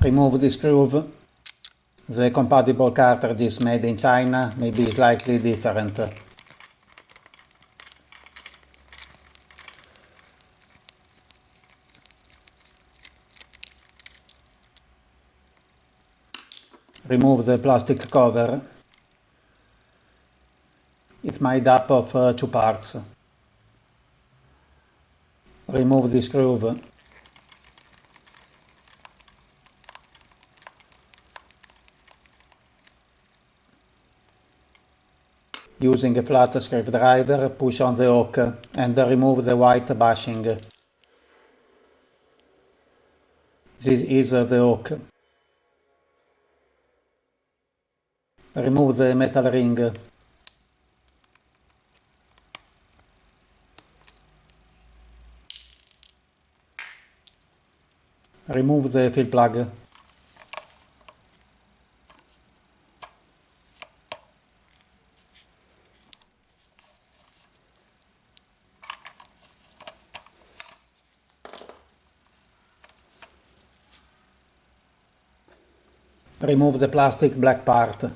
Remove the screw. The compatible cartridges made in China may be slightly different. Remove the plastic cover. It's made up of two parts. Remove the screw. Using a flat screwdriver, push on the hook and remove the white bashing. This is the hook. Remove the metal ring. Remove the fill plug. Remove the plastic black part.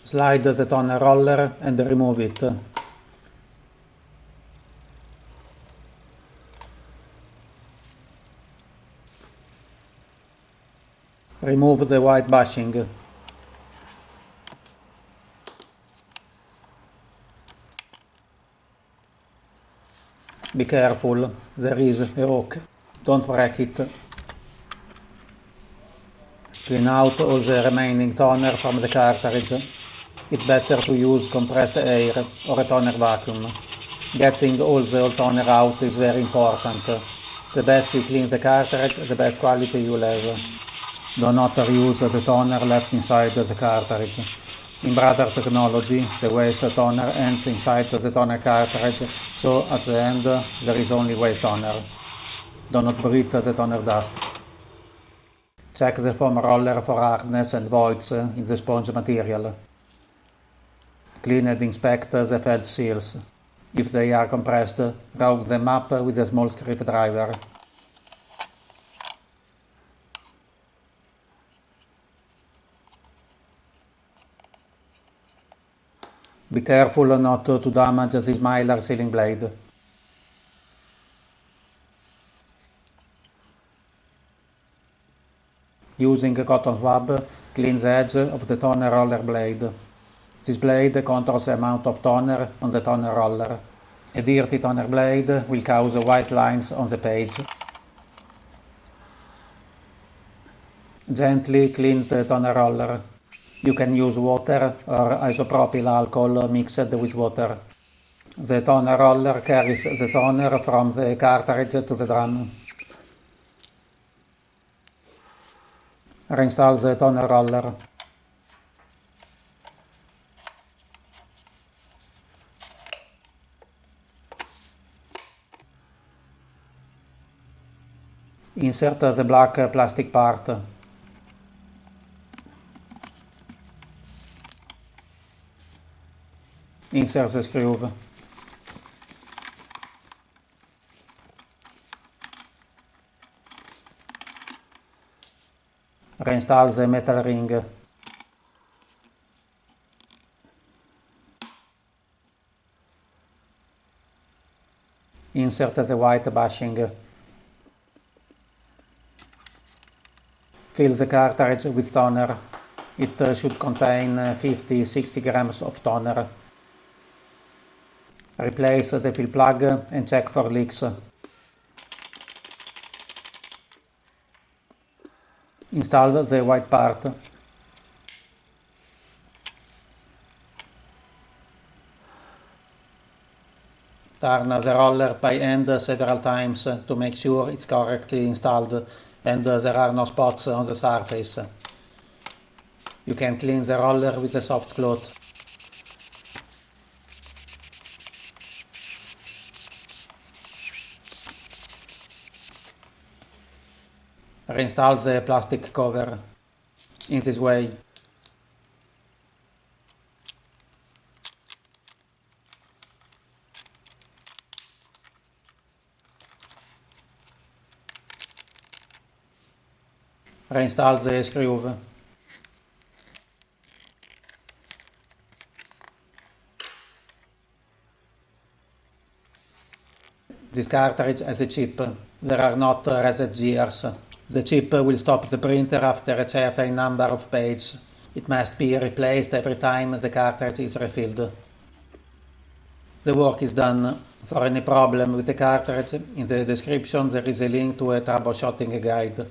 Slide the toner roller and remove it. Remove the white bashing. Be careful, there is a hook. Don't break it. Clean out all the remaining toner from the cartridge. It's better to use compressed air or a toner vacuum. Getting all the old toner out is very important. The best you clean the cartridge, the best quality you'll have. Do not reuse the toner left inside the cartridge. In brother technology, the waste toner ends inside the toner cartridge, so at the end there is only waste toner. Do not breathe the toner dust. Check the foam roller for hardness and voids in the sponge material. Clean and inspect the felt seals. If they are compressed, route them up with a small screwdriver. Be careful not to damage the Mylar sealing blade. Using a cotton swab, clean the edge of the toner roller blade. This blade controls the amount of toner on the toner roller. A dirty toner blade will cause white lines on the page. Gently clean the toner roller. You can use water or isopropyl alcohol mixed with water. The toner roller carries the toner from the cartridge to the drum. Reinstall the toner roller. Insert the black plastic part. Insert the screw. Reinstall the metal ring. Insert the white bashing. Fill the cartridge with toner. It should contain 50-60 grams of toner. Replace the fill plug and check for leaks. Install the white part. Turn the roller by hand several times to make sure it's correctly installed and there are no spots on the surface. You can clean the roller with a soft cloth. Reinstall the plastic cover in this way. Reinstall the screw. This cartridge has a chip. There are not reset gears. The chip will stop the printer after a certain number of pages. It must be replaced every time the cartridge is refilled. The work is done. For any problem with the cartridge, in the description there is a link to a troubleshooting guide.